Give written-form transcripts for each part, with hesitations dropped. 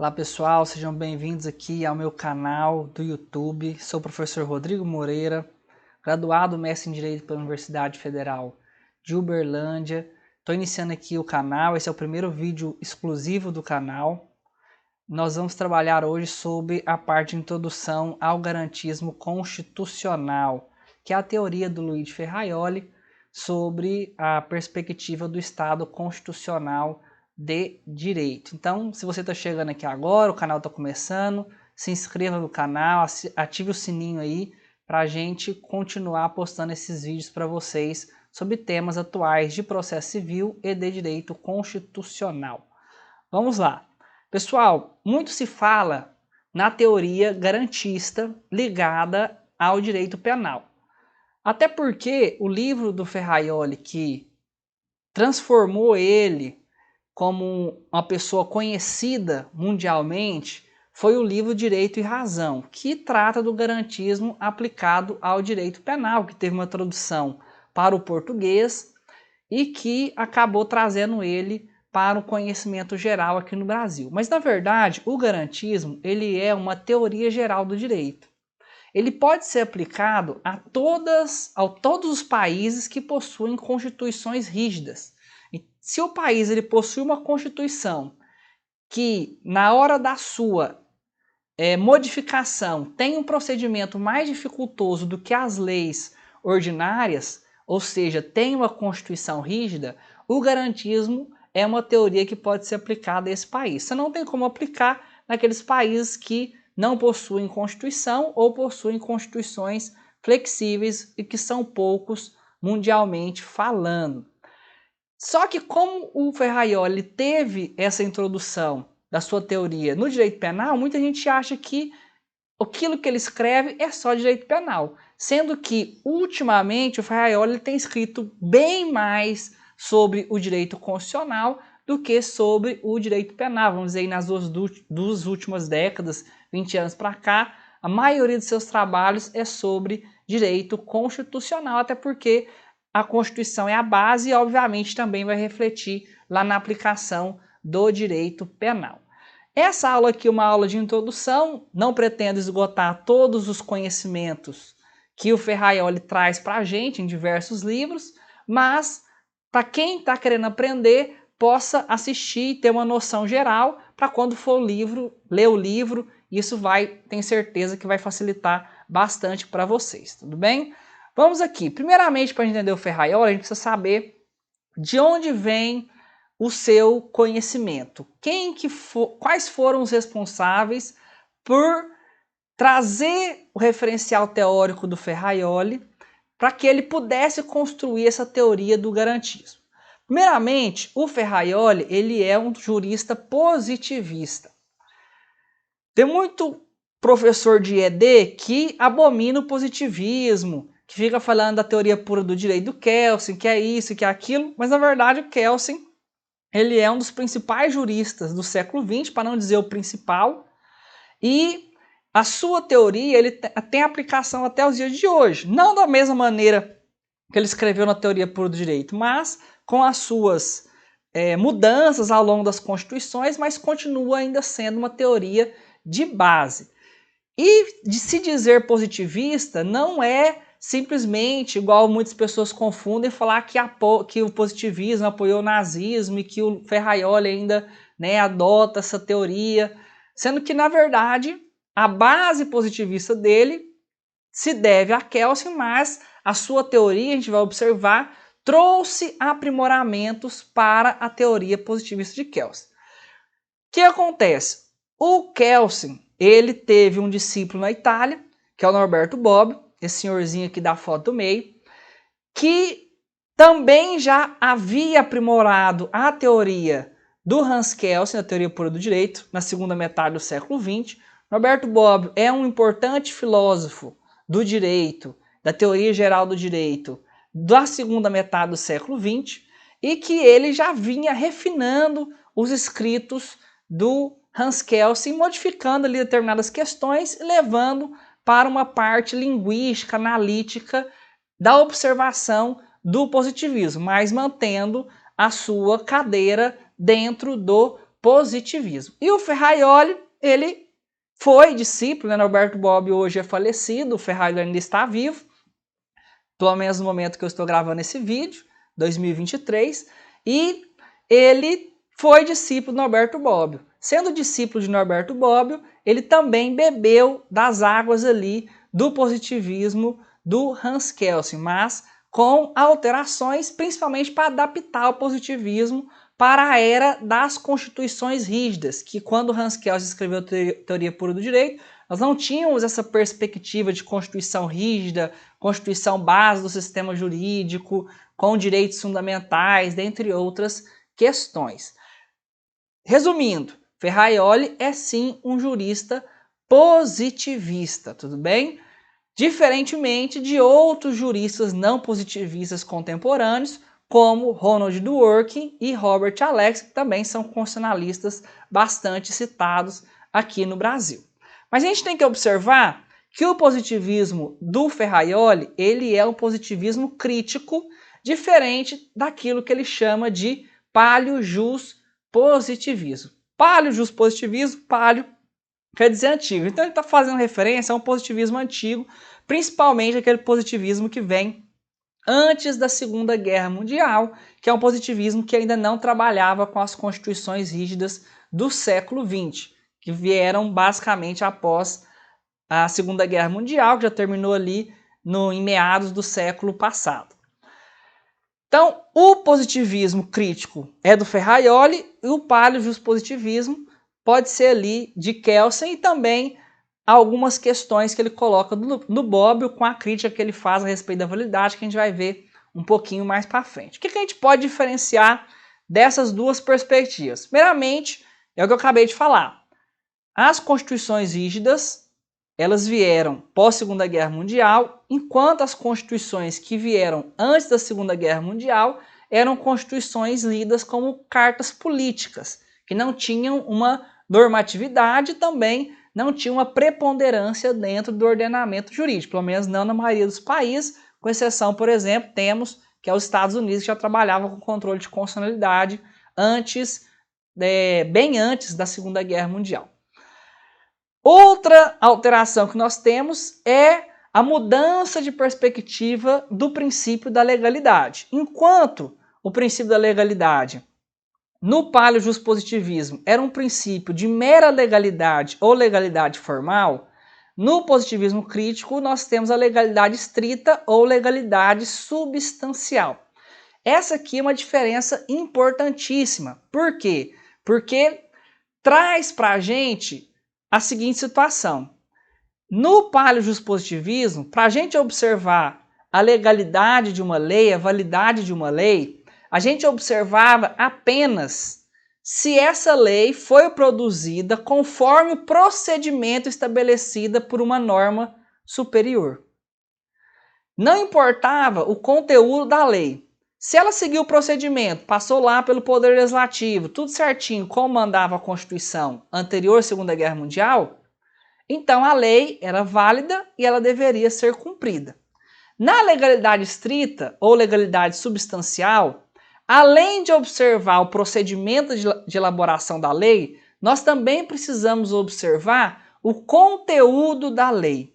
Olá pessoal, sejam bem-vindos aqui ao meu canal do YouTube. Sou o professor Rodrigo Moreira, graduado mestre em Direito pela Universidade Federal de Uberlândia. Estou iniciando aqui o canal, esse é o primeiro vídeo exclusivo do canal. Nós vamos trabalhar hoje sobre a parte de introdução ao garantismo constitucional, que é a teoria do Luigi Ferraioli sobre a perspectiva do Estado constitucional de direito. Então, se você está chegando aqui agora, o canal está começando, se inscreva no canal, ative o sininho aí para a gente continuar postando esses vídeos para vocês sobre temas atuais de processo civil e de direito constitucional. Vamos lá. Pessoal, muito se fala na teoria garantista ligada ao direito penal. Até porque o livro do Ferraioli, que transformou ele como uma pessoa conhecida mundialmente, foi o livro Direito e Razão, que trata do garantismo aplicado ao direito penal, que teve uma tradução para o português e que acabou trazendo ele para o conhecimento geral aqui no Brasil. Mas, na verdade, o garantismo ele é uma teoria geral do direito. Ele pode ser aplicado a todos os países que possuem constituições rígidas. E se o país ele possui uma constituição que, na hora da sua modificação, tem um procedimento mais dificultoso do que as leis ordinárias, ou seja, tem uma constituição rígida, o garantismo é uma teoria que pode ser aplicada a esse país. Você não tem como aplicar naqueles países que não possuem constituição ou possuem constituições flexíveis e que são poucos mundialmente falando. Só que como o Ferraioli teve essa introdução da sua teoria no direito penal, muita gente acha que aquilo que ele escreve é só direito penal, sendo que ultimamente o Ferraioli tem escrito bem mais sobre o direito constitucional do que sobre o direito penal. Vamos dizer aí nas duas últimas décadas, 20 anos para cá, a maioria de seus trabalhos é sobre direito constitucional, até porque a Constituição é a base e obviamente também vai refletir lá na aplicação do direito penal. Essa aula aqui é uma aula de introdução, não pretendo esgotar todos os conhecimentos que o Ferraioli traz para a gente em diversos livros, mas para quem está querendo aprender, possa assistir e ter uma noção geral para quando for o livro, ler o livro, isso tenho certeza que vai facilitar bastante para vocês, tudo bem? Vamos aqui, primeiramente para entender o Ferraioli, a gente precisa saber de onde vem o seu conhecimento. Quais foram os responsáveis por trazer o referencial teórico do Ferraioli para que ele pudesse construir essa teoria do garantismo. Primeiramente, o Ferraioli ele é um jurista positivista. Tem muito professor de ED que abomina o positivismo, que fica falando da teoria pura do direito do Kelsen, que é isso, que é aquilo, mas na verdade o Kelsen ele é um dos principais juristas do século XX, para não dizer o principal, e a sua teoria ele tem aplicação até os dias de hoje. Não da mesma maneira que ele escreveu na teoria pura do direito, mas com as suas mudanças ao longo das constituições, mas continua ainda sendo uma teoria de base. E de se dizer positivista não é simplesmente, igual muitas pessoas confundem, falar que o positivismo apoiou o nazismo e que o Ferraioli ainda adota essa teoria, sendo que, na verdade, a base positivista dele se deve a Kelsen, mas a sua teoria, a gente vai observar, trouxe aprimoramentos para a teoria positivista de Kelsen. O que acontece? O Kelsen, ele teve um discípulo na Itália, que é o Norberto Bobbio, esse senhorzinho aqui da foto do meio, que também já havia aprimorado a teoria do Hans Kelsen, a teoria pura do direito, na segunda metade do século XX. Norberto Bobbio é um importante filósofo do direito, da teoria geral do direito, da segunda metade do século XX, e que ele já vinha refinando os escritos do Hans Kelsen, modificando ali determinadas questões e levando para uma parte linguística, analítica da observação do positivismo, mas mantendo a sua cadeira dentro do positivismo. E o Ferraioli, ele foi discípulo, né? Norberto Bobbio hoje é falecido, o Ferraioli ainda está vivo, pelo menos no momento que eu estou gravando esse vídeo, 2023, e ele foi discípulo de Norberto Bobbio. Sendo discípulo de Norberto Bobbio, ele também bebeu das águas ali do positivismo do Hans Kelsen, mas com alterações, principalmente para adaptar o positivismo para a era das constituições rígidas, que quando Hans Kelsen escreveu a Teoria Pura do Direito, nós não tínhamos essa perspectiva de constituição rígida, constituição base do sistema jurídico, com direitos fundamentais, dentre outras questões. Resumindo, Ferraioli é sim um jurista positivista, tudo bem? Diferentemente de outros juristas não positivistas contemporâneos, como Ronald Dworkin e Robert Alex, que também são constitucionalistas bastante citados aqui no Brasil. Mas a gente tem que observar que o positivismo do Ferraioli, ele é um positivismo crítico, diferente daquilo que ele chama de paleojus-positivismo. Paleojus-positivismo, paleo quer dizer antigo. Então ele está fazendo referência a um positivismo antigo, principalmente aquele positivismo que vem antes da Segunda Guerra Mundial, que é um positivismo que ainda não trabalhava com as constituições rígidas do século XX, que vieram basicamente após a Segunda Guerra Mundial, que já terminou ali em meados do século passado. Então, o positivismo crítico é do Ferraioli e o paleojuspositivismo pode ser ali de Kelsen e também algumas questões que ele coloca no Bobbio com a crítica que ele faz a respeito da validade, que a gente vai ver um pouquinho mais para frente. O que a gente pode diferenciar dessas duas perspectivas? Primeiramente, é o que eu acabei de falar. As constituições rígidas, elas vieram pós-Segunda Guerra Mundial, enquanto as constituições que vieram antes da Segunda Guerra Mundial eram constituições lidas como cartas políticas, que não tinham uma normatividade, também não tinham uma preponderância dentro do ordenamento jurídico, pelo menos não na maioria dos países, com exceção, por exemplo, temos que é os Estados Unidos, que já trabalhavam com controle de constitucionalidade bem antes da Segunda Guerra Mundial. Outra alteração que nós temos é a mudança de perspectiva do princípio da legalidade. Enquanto o princípio da legalidade no paleojuspositivismo era um princípio de mera legalidade ou legalidade formal, no positivismo crítico nós temos a legalidade estrita ou legalidade substancial. Essa aqui é uma diferença importantíssima. Por quê? Porque traz para a gente a seguinte situação. No paleojuspositivismo, para a gente observar a legalidade de uma lei, a validade de uma lei, a gente observava apenas se essa lei foi produzida conforme o procedimento estabelecido por uma norma superior. Não importava o conteúdo da lei. Se ela seguiu o procedimento, passou lá pelo Poder Legislativo, tudo certinho, como mandava a Constituição anterior à Segunda Guerra Mundial, então a lei era válida e ela deveria ser cumprida. Na legalidade estrita ou legalidade substancial, além de observar o procedimento de elaboração da lei, nós também precisamos observar o conteúdo da lei.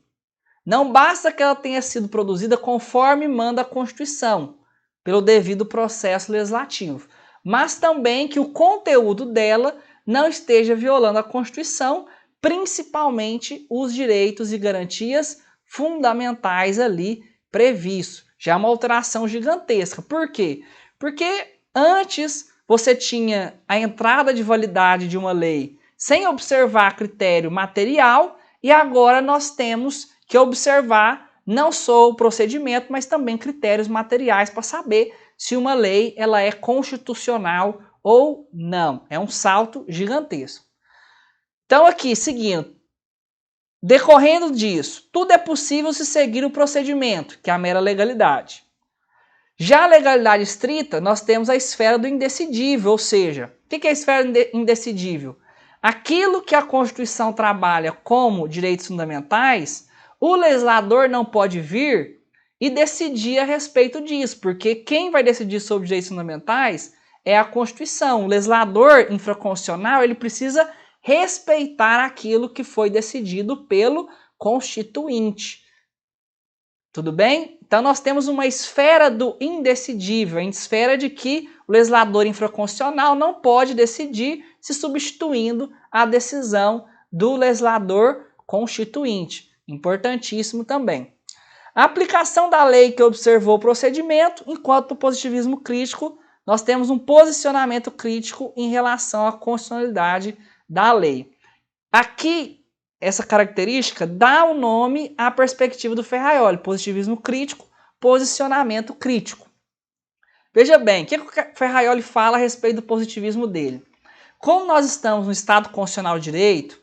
Não basta que ela tenha sido produzida conforme manda a Constituição, pelo devido processo legislativo, mas também que o conteúdo dela não esteja violando a Constituição, principalmente os direitos e garantias fundamentais ali previstos. Já é uma alteração gigantesca. Por quê? Porque antes você tinha a entrada de validade de uma lei sem observar critério material e agora nós temos que observar não só o procedimento, mas também critérios materiais para saber se uma lei ela é constitucional ou não. É um salto gigantesco. Então aqui, seguindo, decorrendo disso, tudo é possível se seguir o procedimento, que é a mera legalidade. Já a legalidade estrita, nós temos a esfera do indecidível, ou seja, o que é a esfera indecidível? Aquilo que a Constituição trabalha como direitos fundamentais, o legislador não pode vir e decidir a respeito disso, porque quem vai decidir sobre direitos fundamentais é a Constituição. O legislador infraconstitucional, ele precisa respeitar aquilo que foi decidido pelo Constituinte. Tudo bem? Então nós temos uma esfera do indecidível, a esfera de que o legislador infraconstitucional não pode decidir se substituindo a decisão do legislador constituinte. Importantíssimo também. A aplicação da lei que observou o procedimento, enquanto no positivismo crítico nós temos um posicionamento crítico em relação à constitucionalidade da lei. Aqui, essa característica dá o nome à perspectiva do Ferraioli, positivismo crítico, posicionamento crítico. Veja bem, o que o Ferraioli fala a respeito do positivismo dele? Como nós estamos no Estado Constitucional de Direito,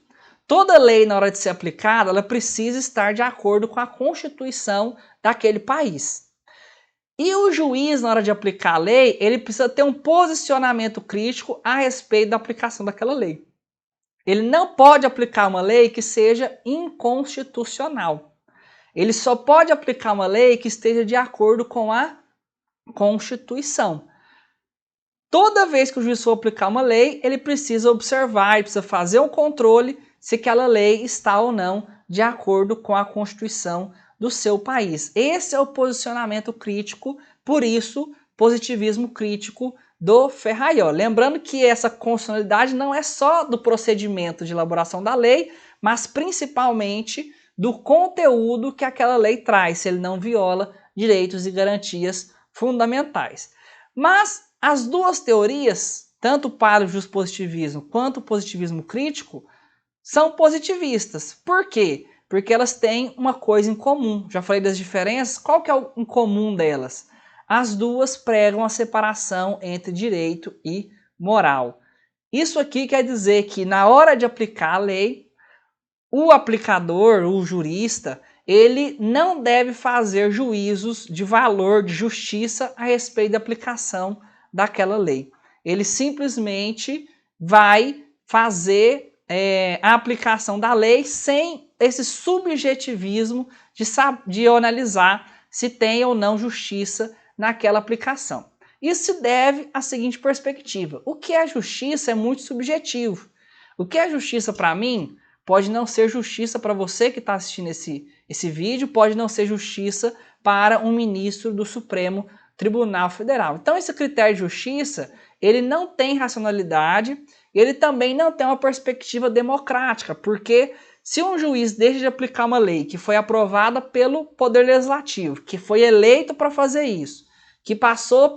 toda lei, na hora de ser aplicada, ela precisa estar de acordo com a Constituição daquele país. E o juiz, na hora de aplicar a lei, ele precisa ter um posicionamento crítico a respeito da aplicação daquela lei. Ele não pode aplicar uma lei que seja inconstitucional. Ele só pode aplicar uma lei que esteja de acordo com a Constituição. Toda vez que o juiz for aplicar uma lei, ele precisa observar, ele precisa fazer um controle se aquela lei está ou não de acordo com a Constituição do seu país. Esse é o posicionamento crítico, por isso, positivismo crítico do Ferraioli. Lembrando que essa constitucionalidade não é só do procedimento de elaboração da lei, mas principalmente do conteúdo que aquela lei traz, se ele não viola direitos e garantias fundamentais. Mas as duas teorias, tanto para o justpositivismo quanto o positivismo crítico, são positivistas. Por quê? Porque elas têm uma coisa em comum. Já falei das diferenças, qual que é o em comum delas? As duas pregam a separação entre direito e moral. Isso aqui quer dizer que na hora de aplicar a lei, o aplicador, o jurista, ele não deve fazer juízos de valor, de justiça a respeito da aplicação daquela lei. Ele simplesmente vai fazer a aplicação da lei sem esse subjetivismo de analisar se tem ou não justiça naquela aplicação. Isso se deve à seguinte perspectiva. O que é justiça é muito subjetivo. O que é justiça para mim pode não ser justiça para você que está assistindo esse vídeo, pode não ser justiça para um ministro do Supremo Tribunal Federal. Então esse critério de justiça, ele não tem racionalidade, ele também não tem uma perspectiva democrática, porque se um juiz deixa de aplicar uma lei que foi aprovada pelo Poder Legislativo, que foi eleito para fazer isso, que passou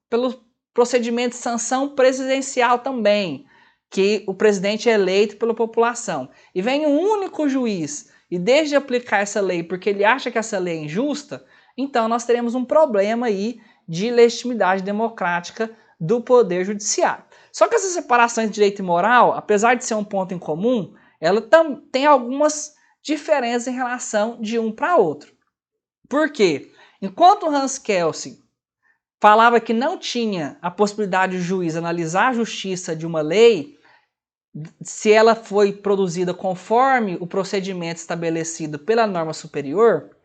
pelo procedimento de sanção presidencial também, que o presidente é eleito pela população, e vem um único juiz e deixa de aplicar essa lei porque ele acha que essa lei é injusta, então nós teremos um problema aí de legitimidade democrática do Poder Judiciário. Só que essa separação entre direito e moral, apesar de ser um ponto em comum, ela tem algumas diferenças em relação de um para outro. Por quê? Enquanto Hans Kelsen falava que não tinha a possibilidade do juiz analisar a justiça de uma lei, se ela foi produzida conforme o procedimento estabelecido pela norma superior,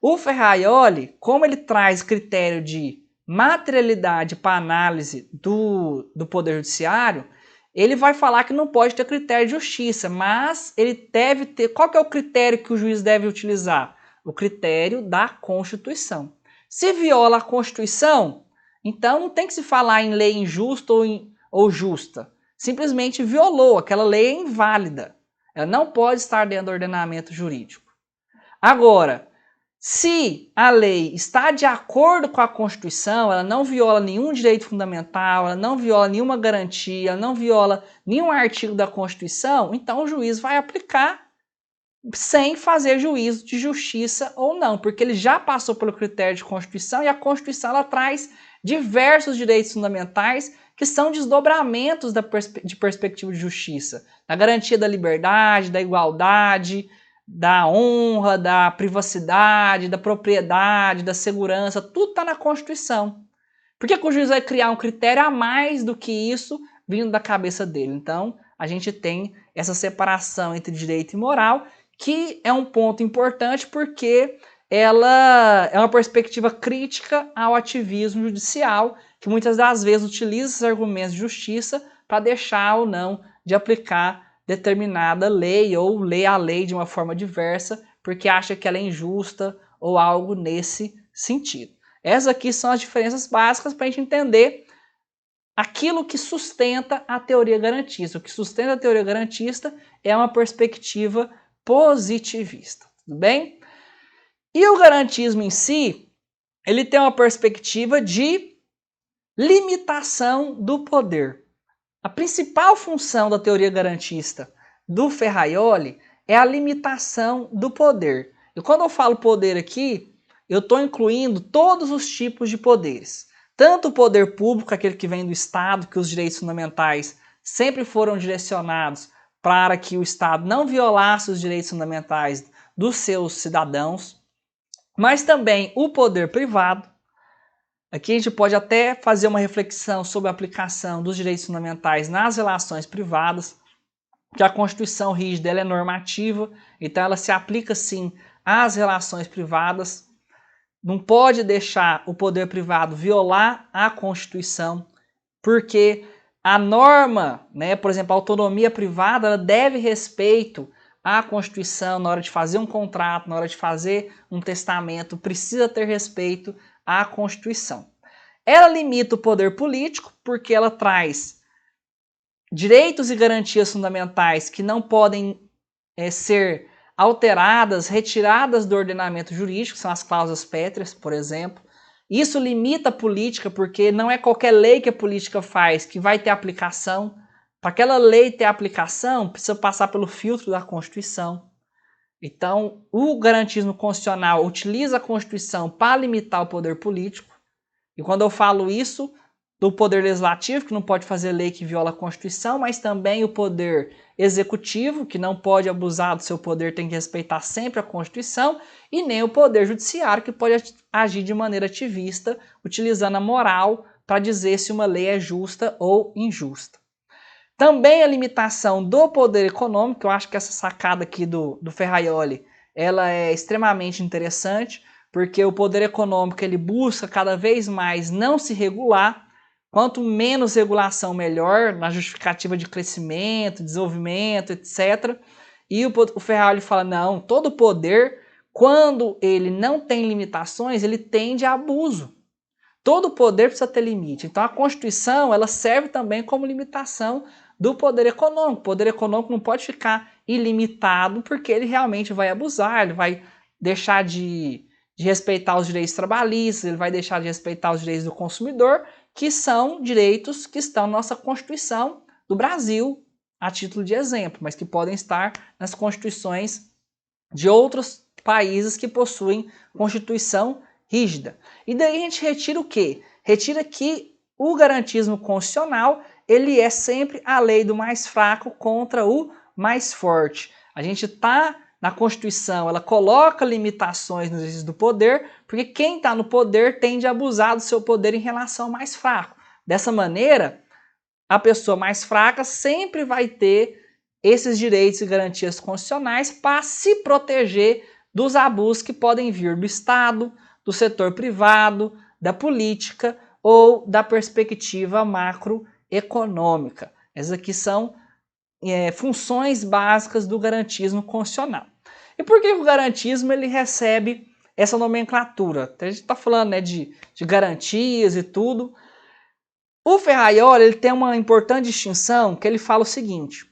o Ferraioli, como ele traz critério de materialidade para análise do Poder Judiciário, ele vai falar que não pode ter critério de justiça, mas ele deve ter... Qual que é o critério que o juiz deve utilizar? O critério da Constituição. Se viola a Constituição, então não tem que se falar em lei injusta ou justa. Simplesmente violou, aquela lei é inválida. Ela não pode estar dentro do ordenamento jurídico. Agora, se a lei está de acordo com a Constituição, ela não viola nenhum direito fundamental, ela não viola nenhuma garantia, ela não viola nenhum artigo da Constituição, então o juiz vai aplicar sem fazer juízo de justiça ou não, porque ele já passou pelo critério de Constituição e a Constituição ela traz diversos direitos fundamentais que são desdobramentos de perspectiva de justiça, da garantia da liberdade, da igualdade, da honra, da privacidade, da propriedade, da segurança, tudo está na Constituição. Por que o juiz vai criar um critério a mais do que isso vindo da cabeça dele? Então, a gente tem essa separação entre direito e moral, que é um ponto importante porque ela é uma perspectiva crítica ao ativismo judicial que muitas das vezes utiliza esses argumentos de justiça para deixar ou não de aplicar determinada lei ou ler a lei de uma forma diversa porque acha que ela é injusta ou algo nesse sentido. Essas aqui são as diferenças básicas para a gente entender aquilo que sustenta a teoria garantista. O que sustenta a teoria garantista é uma perspectiva positivista, tudo bem? E o garantismo em si, ele tem uma perspectiva de limitação do poder. A principal função da teoria garantista do Ferraioli é a limitação do poder. E quando eu falo poder aqui, eu estou incluindo todos os tipos de poderes. Tanto o poder público, aquele que vem do Estado, que os direitos fundamentais sempre foram direcionados para que o Estado não violasse os direitos fundamentais dos seus cidadãos, mas também o poder privado. Aqui a gente pode até fazer uma reflexão sobre a aplicação dos direitos fundamentais nas relações privadas, que a Constituição rígida ela é normativa, então ela se aplica sim às relações privadas. Não pode deixar o poder privado violar a Constituição, porque a norma, por exemplo, a autonomia privada, ela deve respeito à Constituição na hora de fazer um contrato, na hora de fazer um testamento, precisa ter respeito à Constituição. Ela limita o poder político porque ela traz direitos e garantias fundamentais que não podem ser alteradas, retiradas do ordenamento jurídico, são as cláusulas pétreas, por exemplo. Isso limita a política porque não é qualquer lei que a política faz que vai ter aplicação. Para aquela lei ter aplicação, precisa passar pelo filtro da Constituição. Então, o garantismo constitucional utiliza a Constituição para limitar o poder político. E quando eu falo isso, do poder legislativo, que não pode fazer lei que viola a Constituição, mas também o poder executivo, que não pode abusar do seu poder, tem que respeitar sempre a Constituição, e nem o poder judiciário, que pode agir de maneira ativista, utilizando a moral para dizer se uma lei é justa ou injusta. Também a limitação do poder econômico, eu acho que essa sacada aqui do Ferraioli, ela é extremamente interessante, porque o poder econômico ele busca cada vez mais não se regular. Quanto menos regulação, melhor, na justificativa de crescimento, desenvolvimento, etc. E o Ferraioli fala, não, todo poder, quando ele não tem limitações, ele tende a abuso. Todo poder precisa ter limite. Então a Constituição ela serve também como limitação do poder econômico. O poder econômico não pode ficar ilimitado porque ele realmente vai abusar, ele vai deixar de respeitar os direitos trabalhistas, ele vai deixar de respeitar os direitos do consumidor, que são direitos que estão na nossa Constituição do Brasil, a título de exemplo, mas que podem estar nas constituições de outros países que possuem Constituição rígida. E daí a gente retira o quê? Retira que o garantismo constitucional ele é sempre a lei do mais fraco contra o mais forte. A gente está na Constituição, ela coloca limitações no exercício do poder, porque quem está no poder tende a abusar do seu poder em relação ao mais fraco. Dessa maneira, a pessoa mais fraca sempre vai ter esses direitos e garantias constitucionais para se proteger dos abusos que podem vir do Estado, do setor privado, da política ou da perspectiva macroeconômica. Essas aqui são funções básicas do garantismo constitucional. E por que o garantismo ele recebe essa nomenclatura? A gente está falando de garantias e tudo. O Ferraioli ele tem uma importante distinção que ele fala o seguinte.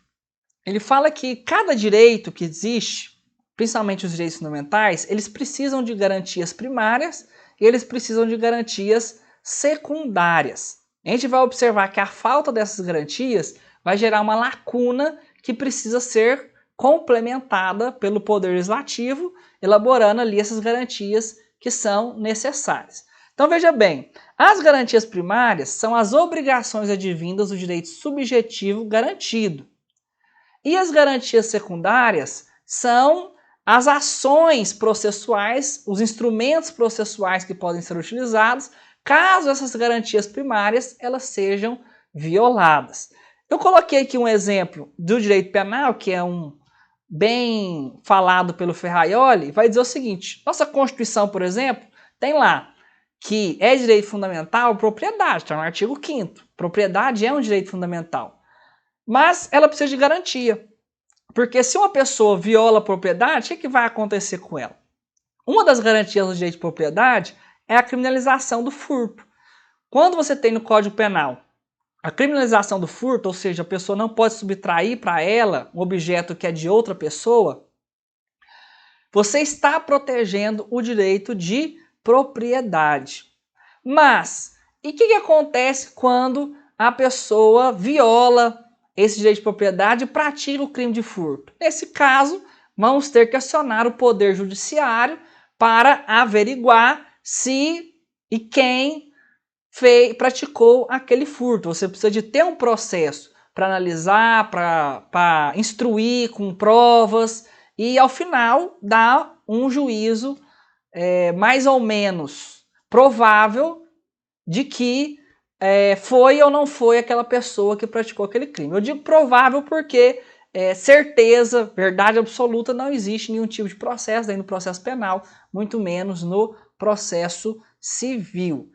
Ele fala que cada direito que existe, principalmente os direitos fundamentais, eles precisam de garantias primárias e eles precisam de garantias secundárias. A gente vai observar que a falta dessas garantias vai gerar uma lacuna que precisa ser complementada pelo Poder Legislativo, elaborando ali essas garantias que são necessárias. Então veja bem, as garantias primárias são as obrigações advindas do direito subjetivo garantido. E as garantias secundárias são as ações processuais, os instrumentos processuais que podem ser utilizados caso essas garantias primárias elas sejam violadas. Eu coloquei aqui um exemplo do direito penal, que é bem falado pelo Ferraioli, vai dizer o seguinte, nossa Constituição, por exemplo, tem lá que é direito fundamental, propriedade, está no artigo 5º. Propriedade é um direito fundamental. Mas ela precisa de garantia. Porque se uma pessoa viola a propriedade, o que vai acontecer com ela? Uma das garantias do direito de propriedade é a criminalização do furto. Quando você tem no Código Penal a criminalização do furto, ou seja, a pessoa não pode subtrair para ela um objeto que é de outra pessoa, você está protegendo o direito de propriedade. Mas, e o que acontece quando a pessoa viola esse direito de propriedade e pratica o crime de furto? Nesse caso, vamos ter que acionar o Poder Judiciário para averiguar se e quem praticou aquele furto. Você precisa de ter um processo para analisar, para instruir com provas e, ao final, dar um juízo mais ou menos provável de que foi ou não foi aquela pessoa que praticou aquele crime. Eu digo provável porque certeza, verdade absoluta, não existe em nenhum tipo de processo, nem no processo penal, muito menos no processo civil.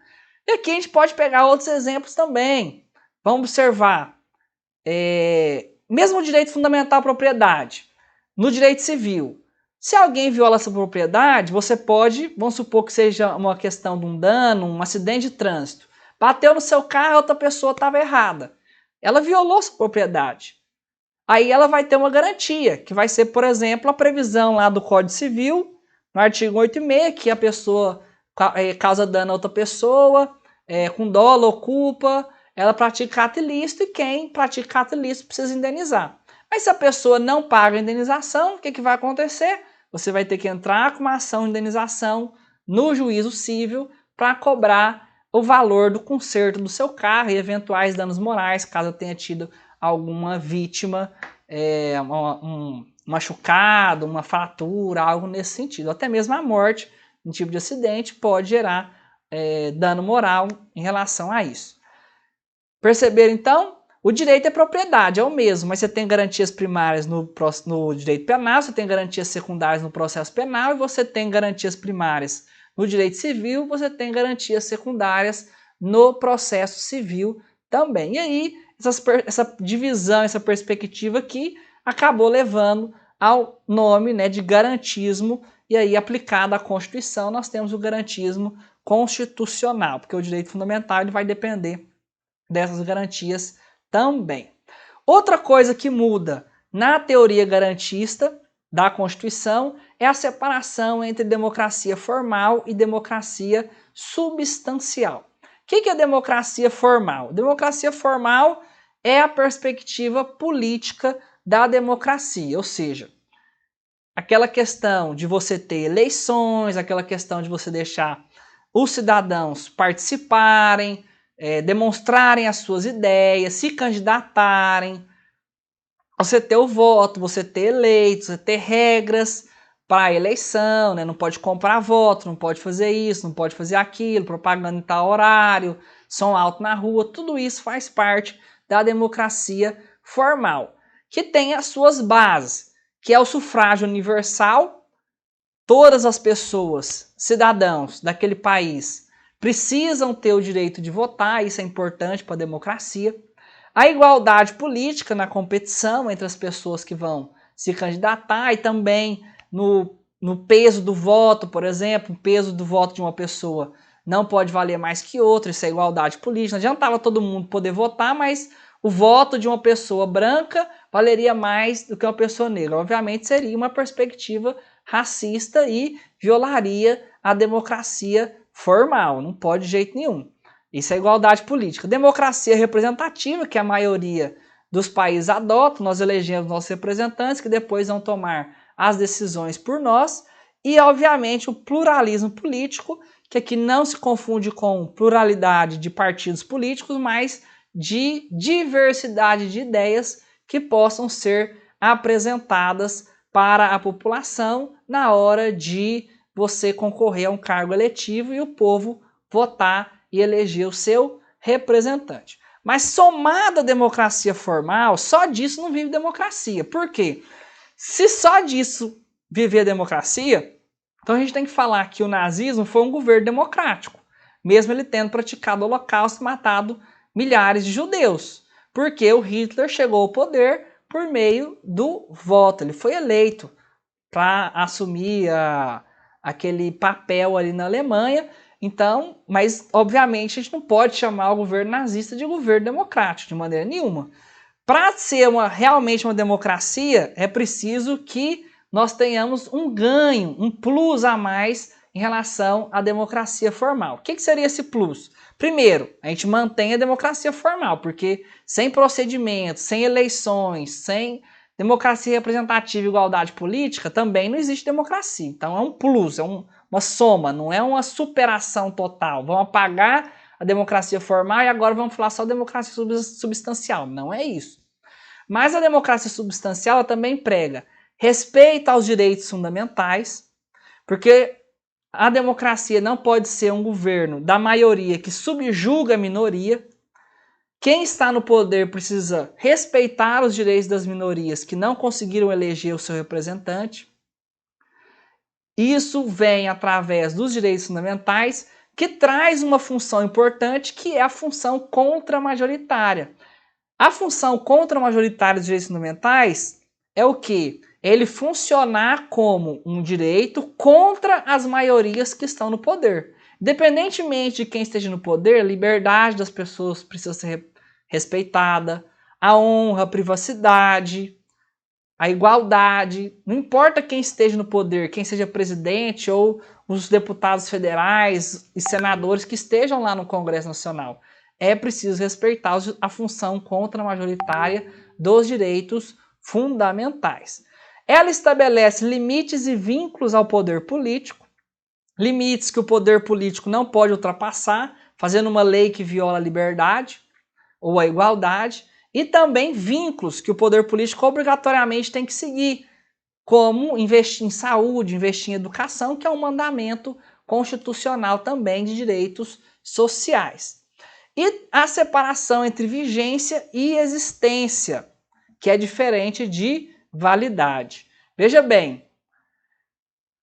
E aqui a gente pode pegar outros exemplos também. Vamos observar, mesmo o direito fundamental à propriedade, no direito civil, se alguém viola essa propriedade, você pode, vamos supor que seja uma questão de um dano, um acidente de trânsito, bateu no seu carro, outra pessoa estava errada. Ela violou sua propriedade. Aí ela vai ter uma garantia, que vai ser, por exemplo, a previsão lá do Código Civil, no artigo 8.6, que a pessoa causa dano a outra pessoa, com dolo ou culpa, ela pratica ato ilícito e quem pratica ato ilícito precisa indenizar. Mas se a pessoa não paga a indenização, o que vai acontecer? Você vai ter que entrar com uma ação de indenização no juízo civil para cobrar o valor do conserto do seu carro e eventuais danos morais, caso tenha tido alguma vítima, um machucado, uma fratura, algo nesse sentido. Até mesmo a morte, em tipo de acidente, pode gerar dano moral em relação a isso. Perceberam então? O direito é propriedade, é o mesmo, mas você tem garantias primárias no direito penal, você tem garantias secundárias no processo penal e você tem garantias primárias no direito civil, você tem garantias secundárias no processo civil também. E aí, essa divisão, essa perspectiva aqui acabou levando ao nome, né, de garantismo, e aí aplicado à Constituição nós temos o garantismo constitucional, porque o direito fundamental ele vai depender dessas garantias também. Outra coisa que muda na teoria garantista da Constituição é a separação entre democracia formal e democracia substancial. O que é democracia formal? Democracia formal é a perspectiva política da democracia, ou seja, aquela questão de você ter eleições, aquela questão de você deixar os cidadãos participarem, demonstrarem as suas ideias, se candidatarem, você ter o voto, você ter eleitos, você ter regras para a eleição, né? Não pode comprar voto, não pode fazer isso, não pode fazer aquilo, propaganda em tal horário, som alto na rua, tudo isso faz parte da democracia formal, que tem as suas bases, que é o sufrágio universal, todas as pessoas, cidadãos daquele país, precisam ter o direito de votar, isso é importante para a democracia. A igualdade política na competição entre as pessoas que vão se candidatar e também no peso do voto, por exemplo, o peso do voto de uma pessoa não pode valer mais que outra, isso é igualdade política. Não adiantava todo mundo poder votar, mas o voto de uma pessoa branca valeria mais do que uma pessoa negra. Obviamente seria uma perspectiva racista e violaria a democracia formal, não pode de jeito nenhum. Isso é igualdade política. Democracia representativa, que a maioria dos países adotam, nós elegemos nossos representantes que depois vão tomar as decisões por nós. E, obviamente, o pluralismo político, que aqui não se confunde com pluralidade de partidos políticos, mas de diversidade de ideias que possam ser apresentadas para a população na hora de você concorrer a um cargo eletivo e o povo votar e eleger o seu representante. Mas somada a democracia formal, só disso não vive democracia. Por quê? Se só disso viver a democracia, então a gente tem que falar que o nazismo foi um governo democrático. mesmo ele tendo praticado o Holocausto e matado milhares de judeus, porque o Hitler chegou ao poder por meio do voto, ele foi eleito para assumir aquele papel ali na Alemanha. Então, mas obviamente a gente não pode chamar o governo nazista de governo democrático de maneira nenhuma. Para ser realmente uma democracia, é preciso que nós tenhamos um ganho, um plus a mais em relação à democracia formal. O que seria esse plus? Primeiro, a gente mantém a democracia formal, porque sem procedimentos, sem eleições, sem democracia representativa e igualdade política, também não existe democracia. Então é um plus, é uma soma, não é uma superação total. Vamos apagar a democracia formal e agora vamos falar só democracia substancial. Não é isso. Mas a democracia substancial ela também prega respeito aos direitos fundamentais, porque a democracia não pode ser um governo da maioria que subjuga a minoria. Quem está no poder precisa respeitar os direitos das minorias que não conseguiram eleger o seu representante. Isso vem através dos direitos fundamentais, que traz uma função importante, que é a função contramajoritária. A função contramajoritária dos direitos fundamentais é o quê? Ele funcionar como um direito contra as maiorias que estão no poder. Independentemente de quem esteja no poder, a liberdade das pessoas precisa ser respeitada, a honra, a privacidade, a igualdade. Não importa quem esteja no poder, quem seja presidente ou os deputados federais e senadores que estejam lá no Congresso Nacional. É preciso respeitar a função contramajoritária dos direitos fundamentais. Ela estabelece limites e vínculos ao poder político, limites que o poder político não pode ultrapassar, fazendo uma lei que viola a liberdade ou a igualdade, e também vínculos que o poder político obrigatoriamente tem que seguir, como investir em saúde, investir em educação, que é um mandamento constitucional também de direitos sociais. E a separação entre vigência e existência, que é diferente de validade. Veja bem,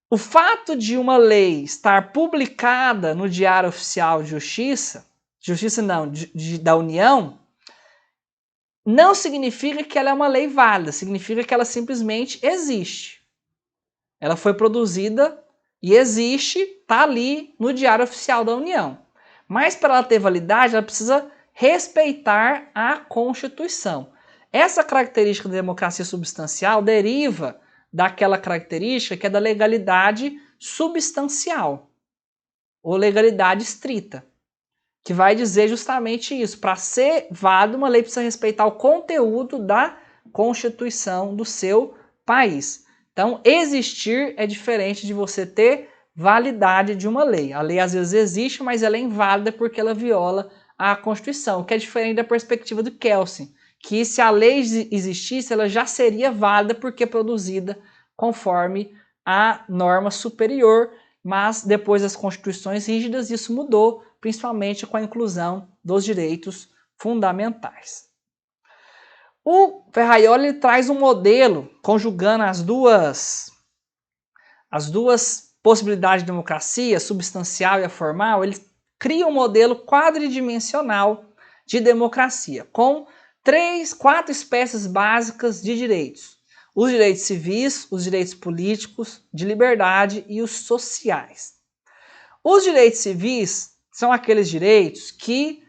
o fato de uma lei estar publicada no Diário Oficial de Justiça, da União, não significa que ela é uma lei válida, significa que ela simplesmente existe. Ela foi produzida e existe, está ali no Diário Oficial da União. Mas para ela ter validade, ela precisa respeitar a Constituição. Essa característica da democracia substancial deriva daquela característica que é da legalidade substancial, ou legalidade estrita, que vai dizer justamente isso. Para ser válida, uma lei precisa respeitar o conteúdo da Constituição do seu país. Então, existir é diferente de você ter validade de uma lei. A lei às vezes existe, mas ela é inválida porque ela viola a Constituição, que é diferente da perspectiva do Kelsen, que se a lei existisse, ela já seria válida porque é produzida conforme a norma superior, mas depois das constituições rígidas isso mudou, principalmente com a inclusão dos direitos fundamentais. O Ferraioli traz um modelo conjugando as duas possibilidades de democracia, a substancial e a formal. Ele cria um modelo quadridimensional de democracia, com 4 espécies básicas de direitos. Os direitos civis, os direitos políticos, de liberdade e os sociais. Os direitos civis são aqueles direitos que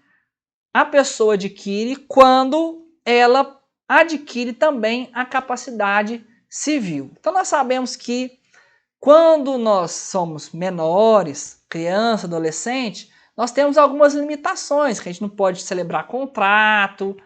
a pessoa adquire quando ela adquire também a capacidade civil. Então nós sabemos que quando nós somos menores, criança, adolescente, nós temos algumas limitações, que a gente não pode celebrar contrato,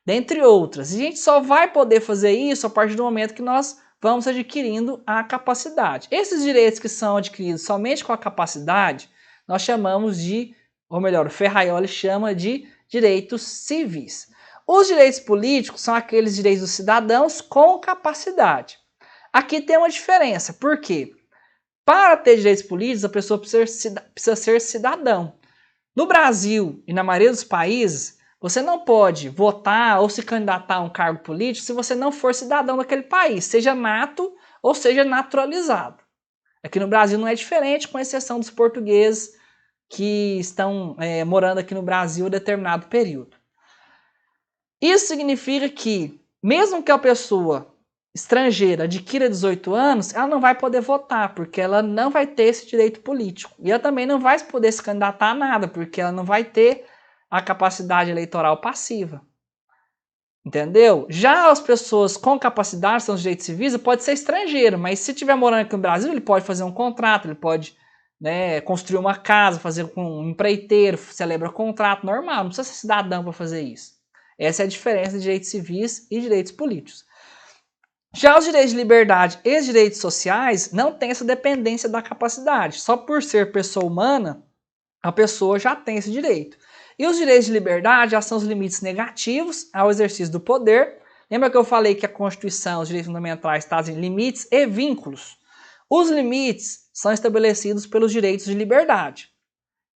dentre outras. E a gente só vai poder fazer isso a partir do momento que nós vamos adquirindo a capacidade. Esses direitos que são adquiridos somente com a capacidade, nós chamamos de, ou melhor, o Ferraioli chama de direitos civis. Os direitos políticos são aqueles direitos dos cidadãos com capacidade. Aqui tem uma diferença, por quê? Para ter direitos políticos, a pessoa precisa ser cidadão. No Brasil e na maioria dos países, você não pode votar ou se candidatar a um cargo político se você não for cidadão daquele país, seja nato ou seja naturalizado. Aqui no Brasil não é diferente, com exceção dos portugueses que estão morando aqui no Brasil em determinado período. Isso significa que, mesmo que a pessoa estrangeira adquira 18 anos, ela não vai poder votar, porque ela não vai ter esse direito político. E ela também não vai poder se candidatar a nada, porque ela não vai ter a capacidade eleitoral passiva. Entendeu? Já as pessoas com capacidade, são os direitos civis, pode ser estrangeiro, mas se estiver morando aqui no Brasil, ele pode fazer um contrato, ele pode construir uma casa, fazer com um empreiteiro, celebra contrato normal, não precisa ser cidadão para fazer isso. Essa é a diferença de direitos civis e direitos políticos. Já os direitos de liberdade e os direitos sociais não têm essa dependência da capacidade. Só por ser pessoa humana, a pessoa já tem esse direito. E os direitos de liberdade já são os limites negativos ao exercício do poder. Lembra que eu falei que a Constituição, os direitos fundamentais, trazem limites e vínculos? Os limites são estabelecidos pelos direitos de liberdade,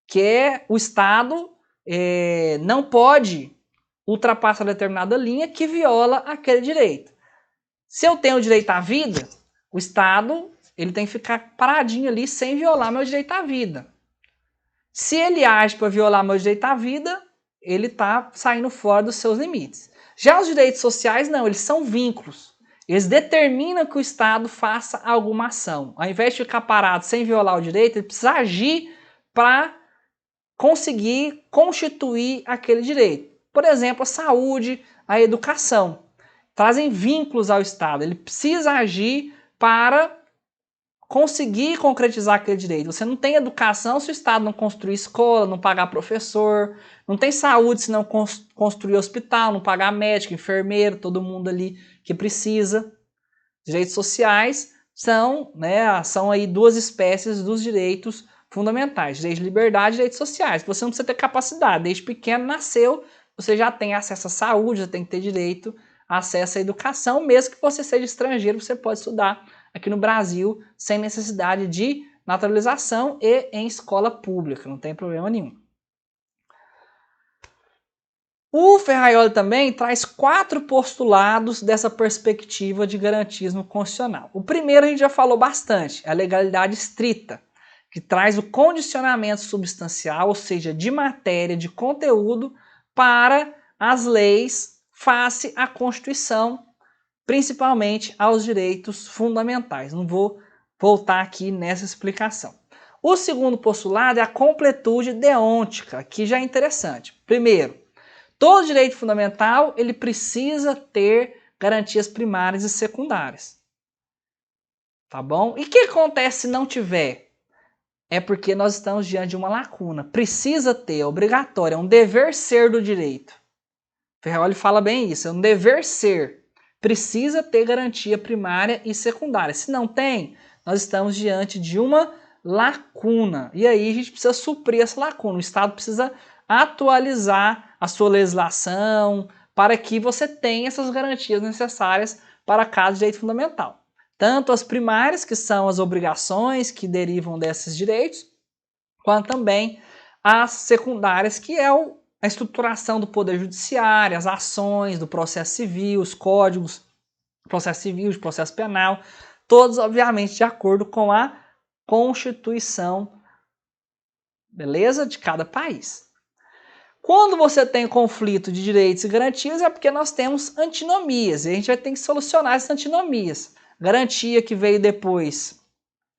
que é o Estado não pode ultrapassar determinada linha que viola aquele direito. Se eu tenho o direito à vida, o Estado ele tem que ficar paradinho ali sem violar meu direito à vida. Se ele age para violar meu direito à vida, ele está saindo fora dos seus limites. Já os direitos sociais, não, eles são vínculos. Eles determinam que o Estado faça alguma ação. Ao invés de ficar parado sem violar o direito, ele precisa agir para conseguir constituir aquele direito. Por exemplo, a saúde, a educação. Trazem vínculos ao Estado. Ele precisa agir para conseguir concretizar aquele direito. Você não tem educação se o Estado não construir escola, não pagar professor, não tem saúde se não construir hospital, não pagar médico, enfermeiro, todo mundo ali que precisa. Direitos sociais são aí duas espécies dos direitos fundamentais, direito de liberdade e direitos sociais. Você não precisa ter capacidade, desde pequeno nasceu, você já tem acesso à saúde, já tem que ter direito a acesso à educação, mesmo que você seja estrangeiro, você pode estudar aqui no Brasil sem necessidade de naturalização e em escola pública, não tem problema nenhum. O Ferraioli também traz 4 postulados dessa perspectiva de garantismo constitucional. O primeiro a gente já falou bastante, é a legalidade estrita, que traz o condicionamento substancial, ou seja, de matéria, de conteúdo, para as leis face à Constituição, principalmente aos direitos fundamentais. Não vou voltar aqui nessa explicação. O segundo postulado é a completude deôntica, que já é interessante. Primeiro, todo direito fundamental ele precisa ter garantias primárias e secundárias. Tá bom? E o que acontece se não tiver? É porque nós estamos diante de uma lacuna. Precisa ter, é obrigatório, é um dever ser do direito. Ferraioli fala bem isso, é um dever ser. Precisa ter garantia primária e secundária. Se não tem, nós estamos diante de uma lacuna. E aí a gente precisa suprir essa lacuna. O Estado precisa atualizar a sua legislação para que você tenha essas garantias necessárias para cada direito fundamental. Tanto as primárias, que são as obrigações que derivam desses direitos, quanto também as secundárias, que é a estruturação do Poder Judiciário, as ações do processo civil, os códigos do processo civil, de processo penal, todos, obviamente, de acordo com a Constituição, beleza? De cada país. Quando você tem conflito de direitos e garantias, é porque nós temos antinomias, e a gente vai ter que solucionar essas antinomias. Garantia que veio depois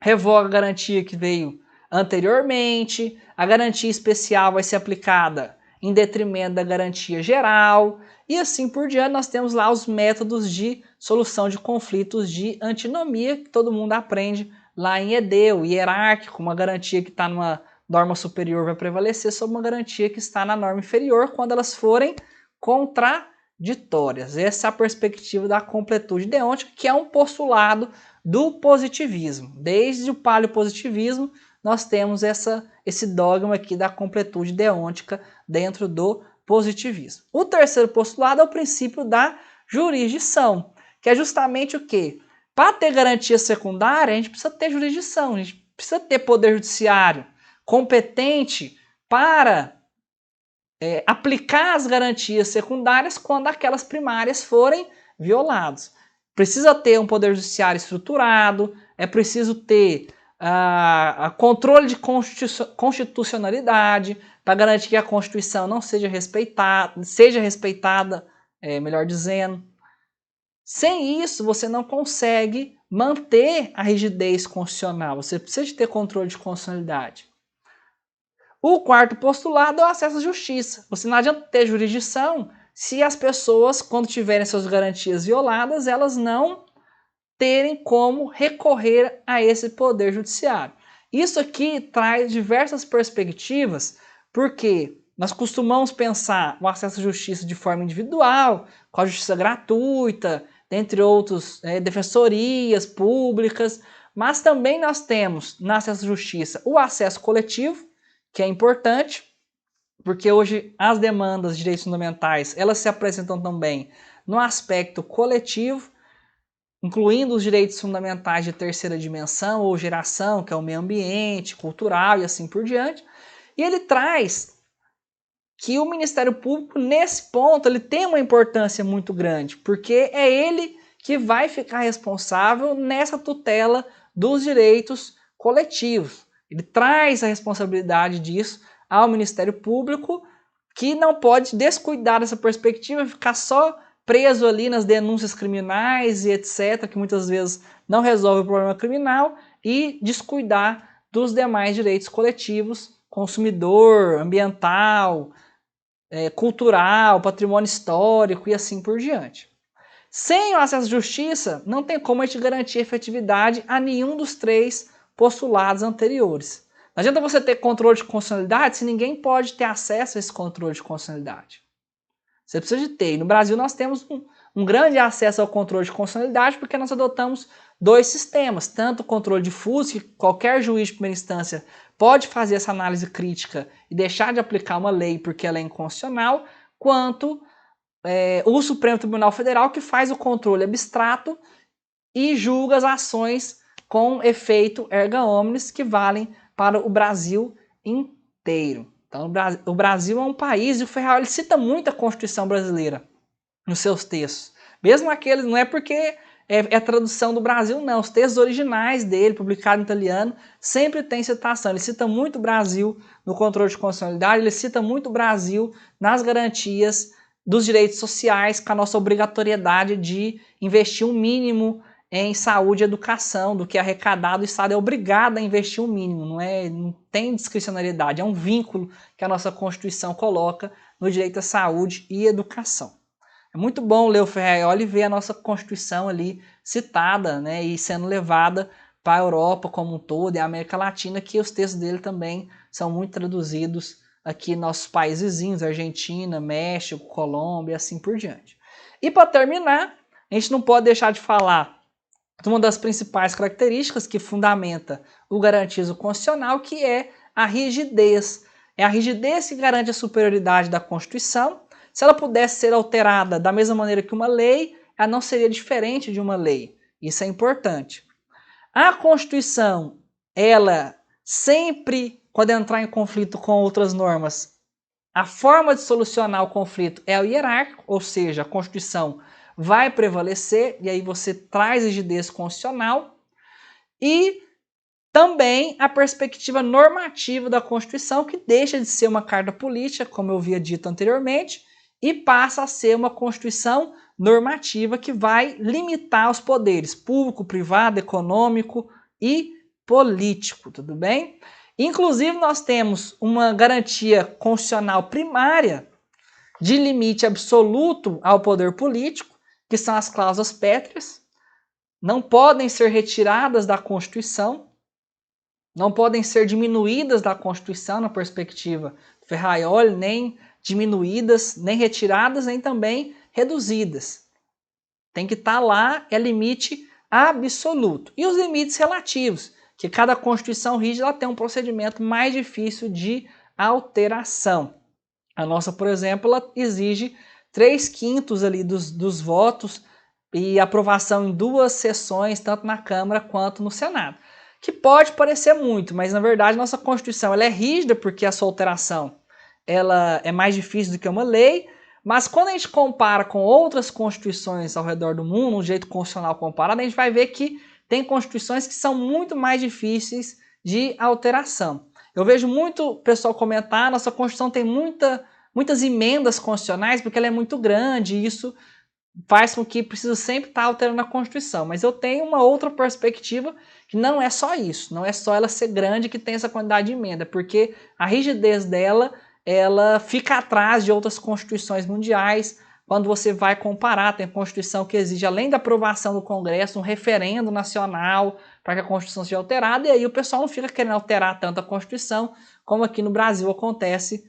revoga a garantia que veio anteriormente, a garantia especial vai ser aplicada em detrimento da garantia geral, e assim por diante. Nós temos lá os métodos de solução de conflitos de antinomia, que todo mundo aprende lá em ED, o hierárquico, uma garantia que está numa norma superior vai prevalecer sobre uma garantia que está na norma inferior quando elas forem contraditórias. Essa é a perspectiva da completude deôntica, que é um postulado do positivismo. Desde o paleopositivismo, nós temos esse dogma aqui da completude deôntica dentro do positivismo. O terceiro postulado é o princípio da jurisdição, que é justamente o quê? Para ter garantia secundária, a gente precisa ter jurisdição, a gente precisa ter poder judiciário competente para aplicar as garantias secundárias quando aquelas primárias forem violadas. Precisa ter um poder judiciário estruturado, é preciso ter a controle de constitucionalidade, para garantir que a Constituição não seja respeitada, melhor dizendo. Sem isso, você não consegue manter a rigidez constitucional. Você precisa de ter controle de constitucionalidade. O quarto postulado é o acesso à justiça. Você não adianta ter jurisdição se as pessoas, quando tiverem suas garantias violadas, elas não terem como recorrer a esse poder judiciário. Isso aqui traz diversas perspectivas, porque nós costumamos pensar o acesso à justiça de forma individual, com a justiça gratuita, dentre outros, defensorias públicas, mas também nós temos no acesso à justiça o acesso coletivo, que é importante, porque hoje as demandas de direitos fundamentais, elas se apresentam também no aspecto coletivo, incluindo os direitos fundamentais de terceira dimensão ou geração, que é o meio ambiente, cultural e assim por diante. E ele traz que o Ministério Público, nesse ponto, ele tem uma importância muito grande, porque é ele que vai ficar responsável nessa tutela dos direitos coletivos. Ele traz a responsabilidade disso ao Ministério Público, que não pode descuidar dessa perspectiva, ficar só preso ali nas denúncias criminais e etc., que muitas vezes não resolve o problema criminal, e descuidar dos demais direitos coletivos, consumidor, ambiental, cultural, patrimônio histórico e assim por diante. Sem o acesso à justiça, não tem como a gente garantir efetividade a nenhum dos três postulados anteriores. Não adianta você ter controle de constitucionalidade se ninguém pode ter acesso a esse controle de constitucionalidade. Você precisa de ter. E no Brasil nós temos um grande acesso ao controle de constitucionalidade porque nós adotamos dois sistemas, tanto o controle difuso, que qualquer juiz de primeira instância pode fazer essa análise crítica e deixar de aplicar uma lei porque ela é inconstitucional, quanto o Supremo Tribunal Federal, que faz o controle abstrato e julga as ações com efeito erga omnes, que valem para o Brasil inteiro. Então, o Brasil é um país, e o Ferral ele cita muito a Constituição brasileira nos seus textos. Mesmo aqueles, não é porque é tradução do Brasil, não. Os textos originais dele, publicados em italiano, sempre tem citação. Ele cita muito o Brasil no controle de constitucionalidade, ele cita muito o Brasil nas garantias dos direitos sociais, com a nossa obrigatoriedade de investir um mínimo em saúde e educação, do que é arrecadado, o Estado é obrigado a investir um mínimo, não tem discricionariedade, é um vínculo que a nossa Constituição coloca no direito à saúde e educação. É muito bom ler o Ferraioli e ver a nossa Constituição ali citada, né, e sendo levada para a Europa como um todo e a América Latina, que os textos dele também são muito traduzidos aqui em nossos países vizinhos, Argentina, México, Colômbia e assim por diante. E para terminar, a gente não pode deixar de falar de uma das principais características que fundamenta o garantismo constitucional, que é a rigidez. É a rigidez que garante a superioridade da Constituição. Se ela pudesse ser alterada da mesma maneira que uma lei, ela não seria diferente de uma lei. Isso é importante. A Constituição, ela sempre, quando entrar em conflito com outras normas, a forma de solucionar o conflito é o hierárquico, ou seja, a Constituição vai prevalecer, e aí você traz rigidez constitucional, e também a perspectiva normativa da Constituição, que deixa de ser uma carta política, como eu havia dito anteriormente, e passa a ser uma Constituição normativa que vai limitar os poderes público, privado, econômico e político, tudo bem? Inclusive, nós temos uma garantia constitucional primária de limite absoluto ao poder político, que são as cláusulas pétreas, não podem ser retiradas da Constituição, não podem ser diminuídas da Constituição na perspectiva Ferraioli, nem diminuídas, nem retiradas, nem também reduzidas. Tem que estar lá, é limite absoluto. E os limites relativos, que cada Constituição rígida ela tem um procedimento mais difícil de alteração. A nossa, por exemplo, ela exige 3/5 ali dos votos e aprovação em 2 sessões, tanto na Câmara quanto no Senado. Que pode parecer muito, mas na verdade nossa Constituição ela é rígida porque a sua alteração ela é mais difícil do que uma lei, mas quando a gente compara com outras constituições ao redor do mundo, um jeito constitucional comparado, a gente vai ver que tem constituições que são muito mais difíceis de alteração. Eu vejo muito pessoal comentar, nossa Constituição tem muitas emendas constitucionais porque ela é muito grande e isso faz com que precisa sempre estar alterando a Constituição. Mas eu tenho uma outra perspectiva que não é só isso, não é só ela ser grande que tem essa quantidade de emenda, porque a rigidez dela, ela fica atrás de outras constituições mundiais. Quando você vai comparar, tem a Constituição que exige, além da aprovação do Congresso, um referendo nacional para que a Constituição seja alterada, e aí o pessoal não fica querendo alterar tanto a Constituição, como aqui no Brasil acontece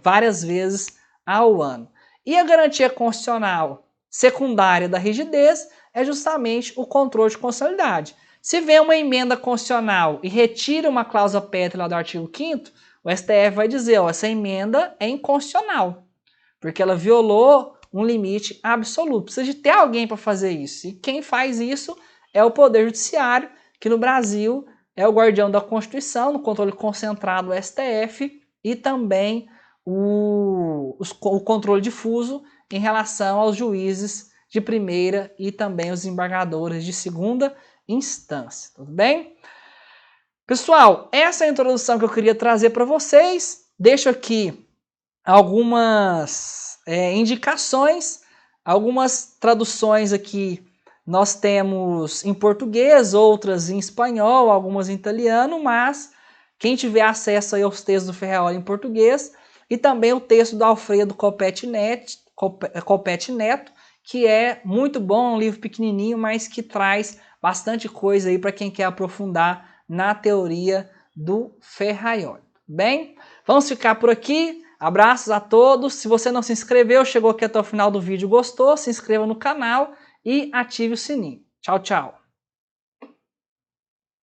várias vezes ao ano. E a garantia constitucional secundária da rigidez é justamente o controle de constitucionalidade. Se vem uma emenda constitucional e retira uma cláusula pétrea do artigo 5º, o STF vai dizer, ó, essa emenda é inconstitucional, porque ela violou um limite absoluto. Precisa de ter alguém para fazer isso. E quem faz isso é o Poder Judiciário, que no Brasil é o guardião da Constituição, no controle concentrado do STF, e também o controle difuso em relação aos juízes de primeira e também os desembargadores de segunda instância. Tudo bem? Pessoal, essa é a introdução que eu queria trazer para vocês. Deixo aqui algumas indicações, algumas traduções aqui nós temos em português, outras em espanhol, algumas em italiano, mas quem tiver acesso aí aos textos do Ferraioli em português e também o texto do Alfredo Coppetti Neto, que é muito bom, um livro pequenininho, mas que traz bastante coisa aí para quem quer aprofundar na teoria do Ferraioli. Bem, vamos ficar por aqui. Abraços a todos. Se você não se inscreveu, chegou aqui até o final do vídeo, gostou, se inscreva no canal e ative o sininho. Tchau, tchau.